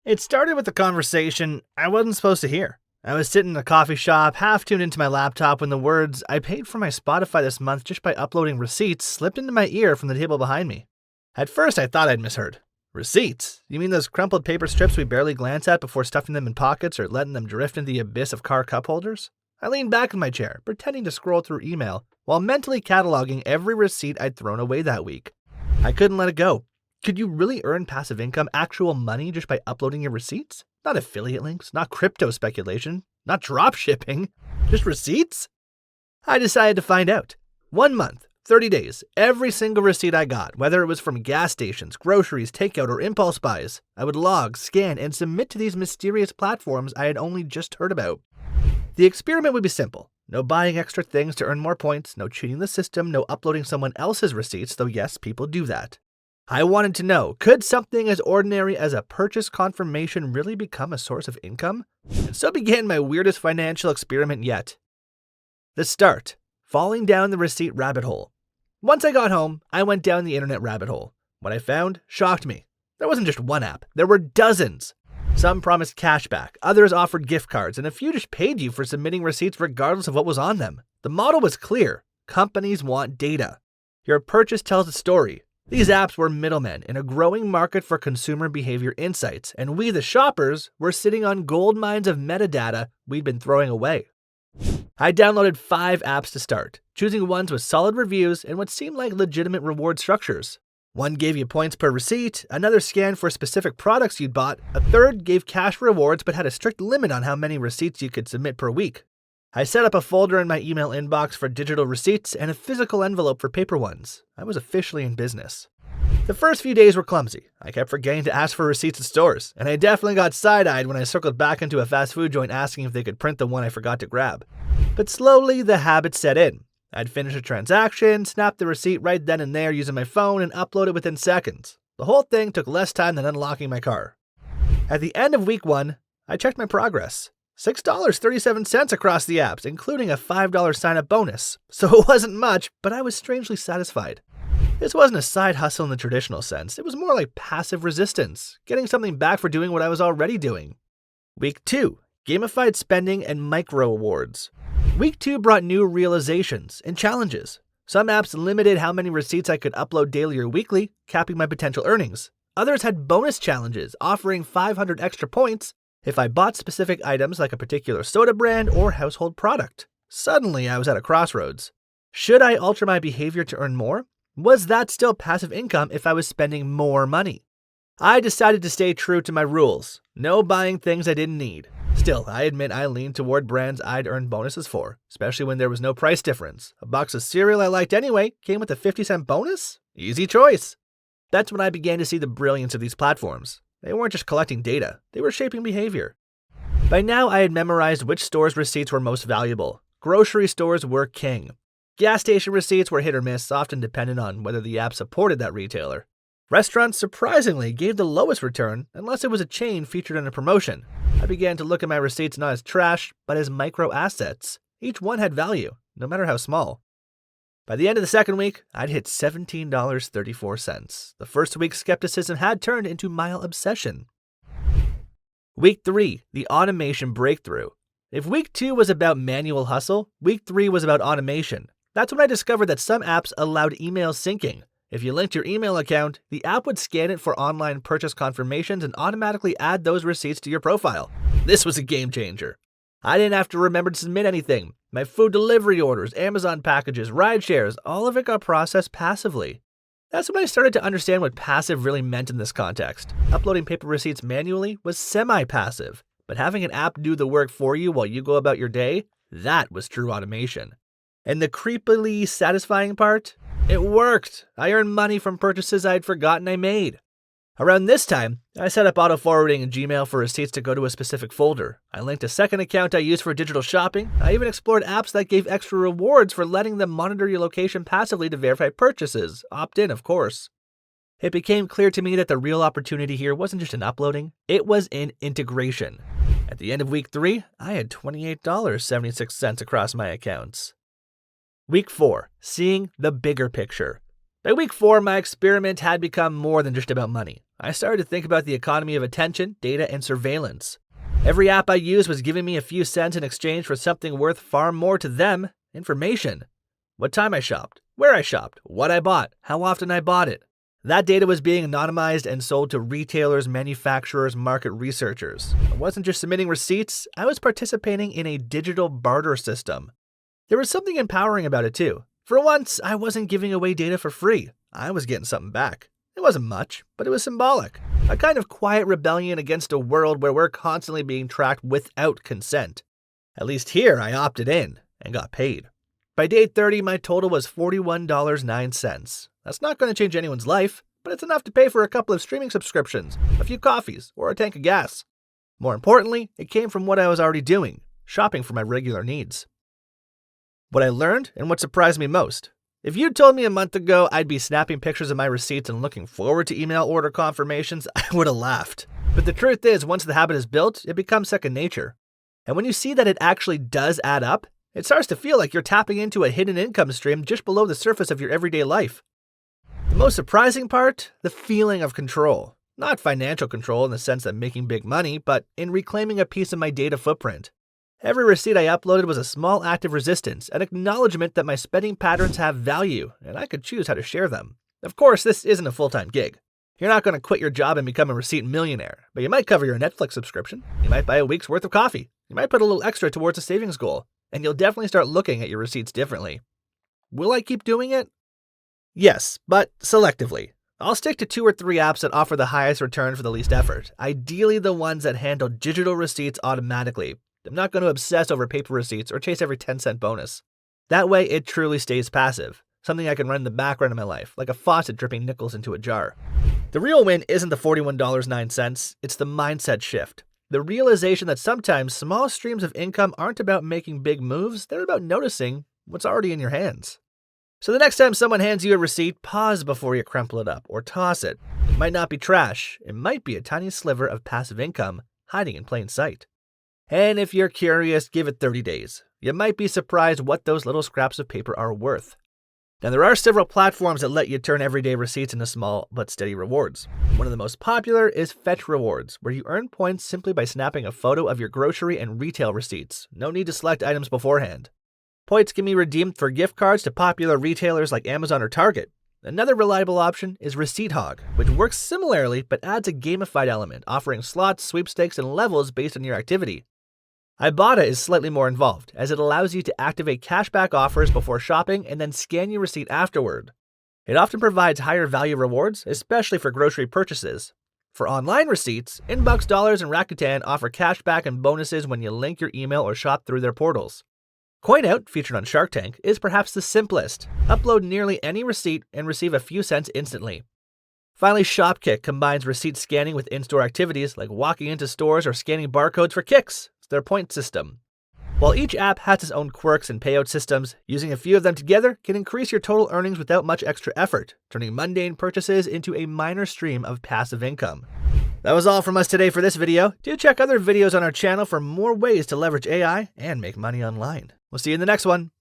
It started with a conversation I wasn't supposed to hear. I was sitting in a coffee shop, half tuned into my laptop, when the words, "I paid for my Spotify this month just by uploading receipts," slipped into my ear from the table behind me. At first, I thought I'd misheard. Receipts? You mean those crumpled paper strips we barely glance at before stuffing them in pockets or letting them drift into the abyss of car cup holders? I leaned back in my chair, pretending to scroll through email, while mentally cataloging every receipt I'd thrown away that week. I couldn't let it go. Could you really earn passive income, actual money, just by uploading your receipts? Not affiliate links, not crypto speculation, not drop shipping, just receipts? I decided to find out. 1 month, 30 days, every single receipt I got, whether it was from gas stations, groceries, takeout, or impulse buys, I would log, scan, and submit to these mysterious platforms I had only just heard about. The experiment would be simple. No buying extra things to earn more points, no cheating the system, no uploading someone else's receipts, though yes, people do that. I wanted to know, could something as ordinary as a purchase confirmation really become a source of income? And so began my weirdest financial experiment yet. The start, falling down the receipt rabbit hole. Once I got home, I went down the internet rabbit hole. What I found shocked me. There wasn't just one app, there were dozens. Some promised cashback, others offered gift cards, and a few just paid you for submitting receipts regardless of what was on them. The model was clear. Companies want data. Your purchase tells a story. These apps were middlemen in a growing market for consumer behavior insights, and we, the shoppers, were sitting on gold mines of metadata we'd been throwing away. I downloaded 5 apps to start, choosing ones with solid reviews and what seemed like legitimate reward structures. One gave you points per receipt, another scanned for specific products you'd bought, a third gave cash rewards but had a strict limit on how many receipts you could submit per week. I set up a folder in my email inbox for digital receipts and a physical envelope for paper ones. I was officially in business. The first few days were clumsy. I kept forgetting to ask for receipts at stores, and I definitely got side-eyed when I circled back into a fast food joint asking if they could print the one I forgot to grab. But slowly, the habit set in. I'd finish a transaction, snap the receipt right then and there using my phone, and upload it within seconds. The whole thing took less time than unlocking my car. At the end of week 1, I checked my progress. $6.37 across the apps, including a $5 sign-up bonus. So it wasn't much, but I was strangely satisfied. This wasn't a side hustle in the traditional sense. It was more like passive resistance, getting something back for doing what I was already doing. Week 2, gamified spending and micro awards. Week 2 brought new realizations and challenges. Some apps limited how many receipts I could upload daily or weekly, capping my potential earnings. Others had bonus challenges, offering 500 extra points if I bought specific items like a particular soda brand or household product. Suddenly, I was at a crossroads. Should I alter my behavior to earn more? Was that still passive income if I was spending more money? I decided to stay true to my rules. No buying things I didn't need. Still, I admit I leaned toward brands I'd earned bonuses for, especially when there was no price difference. A box of cereal I liked anyway came with a 50-cent bonus? Easy choice. That's when I began to see the brilliance of these platforms. They weren't just collecting data, they were shaping behavior. By now, I had memorized which stores' receipts were most valuable. Grocery stores were king. Gas station receipts were hit or miss, often dependent on whether the app supported that retailer. Restaurants surprisingly gave the lowest return unless it was a chain featured in a promotion. I began to look at my receipts not as trash, but as micro assets. Each one had value, no matter how small. By the end of the second week, I'd hit $17.34. The first week's skepticism had turned into mild obsession. Week 3, the automation breakthrough. If week 2 was about manual hustle, week 3 was about automation. That's when I discovered that some apps allowed email syncing. If you linked your email account, the app would scan it for online purchase confirmations and automatically add those receipts to your profile. This was a game changer. I didn't have to remember to submit anything. My food delivery orders, Amazon packages, ride shares, all of it got processed passively. That's when I started to understand what passive really meant in this context. Uploading paper receipts manually was semi-passive, but having an app do the work for you while you go about your day, that was true automation. And the creepily satisfying part? It worked! I earned money from purchases I'd forgotten I made. Around this time, I set up auto-forwarding in Gmail for receipts to go to a specific folder. I linked a second account I used for digital shopping. I even explored apps that gave extra rewards for letting them monitor your location passively to verify purchases. Opt in, of course. It became clear to me that the real opportunity here wasn't just in uploading, it was in integration. At the end of week 3, I had $28.76 across my accounts. Week 4, seeing the bigger picture. By week 4, my experiment had become more than just about money. I started to think about the economy of attention, data, and surveillance. Every app I used was giving me a few cents in exchange for something worth far more to them: information. What time I shopped, where I shopped, what I bought, how often I bought it. That data was being anonymized and sold to retailers, manufacturers, market researchers. I wasn't just submitting receipts, I was participating in a digital barter system. There was something empowering about it too. For once, I wasn't giving away data for free. I was getting something back. It wasn't much, but it was symbolic. A kind of quiet rebellion against a world where we're constantly being tracked without consent. At least here, I opted in and got paid. By day 30, my total was $41.09. That's not going to change anyone's life, but it's enough to pay for a couple of streaming subscriptions, a few coffees, or a tank of gas. More importantly, it came from what I was already doing, shopping for my regular needs. What I learned and what surprised me most. If you'd told me a month ago I'd be snapping pictures of my receipts and looking forward to email order confirmations, I would have laughed. But the truth is, once the habit is built, it becomes second nature. And when you see that it actually does add up, it starts to feel like you're tapping into a hidden income stream just below the surface of your everyday life. The most surprising part? The feeling of control. Not financial control in the sense that making big money, but in reclaiming a piece of my data footprint. Every receipt I uploaded was a small act of resistance, an acknowledgement that my spending patterns have value, and I could choose how to share them. Of course, this isn't a full-time gig. You're not going to quit your job and become a receipt millionaire, but you might cover your Netflix subscription, you might buy a week's worth of coffee, you might put a little extra towards a savings goal, and you'll definitely start looking at your receipts differently. Will I keep doing it? Yes, but selectively. I'll stick to 2 or 3 apps that offer the highest return for the least effort, ideally the ones that handle digital receipts automatically. I'm not going to obsess over paper receipts or chase every 10-cent bonus. That way, it truly stays passive, something I can run in the background of my life, like a faucet dripping nickels into a jar. The real win isn't the $41.09, it's the mindset shift. The realization that sometimes small streams of income aren't about making big moves, they're about noticing what's already in your hands. So the next time someone hands you a receipt, pause before you crumple it up or toss it. It might not be trash, it might be a tiny sliver of passive income hiding in plain sight. And if you're curious, give it 30 days. You might be surprised what those little scraps of paper are worth. Now, there are several platforms that let you turn everyday receipts into small but steady rewards. One of the most popular is Fetch Rewards, where you earn points simply by snapping a photo of your grocery and retail receipts. No need to select items beforehand. Points can be redeemed for gift cards to popular retailers like Amazon or Target. Another reliable option is Receipt Hog, which works similarly but adds a gamified element, offering slots, sweepstakes, and levels based on your activity. Ibotta is slightly more involved, as it allows you to activate cashback offers before shopping and then scan your receipt afterward. It often provides higher value rewards, especially for grocery purchases. For online receipts, Inbox Dollars and Rakuten offer cashback and bonuses when you link your email or shop through their portals. Coinout, featured on Shark Tank, is perhaps the simplest. Upload nearly any receipt and receive a few cents instantly. Finally, Shopkick combines receipt scanning with in-store activities like walking into stores or scanning barcodes for kicks. It's their point system. While each app has its own quirks and payout systems, using a few of them together can increase your total earnings without much extra effort, turning mundane purchases into a minor stream of passive income. That was all from us today for this video. Do check other videos on our channel for more ways to leverage AI and make money online. We'll see you in the next one.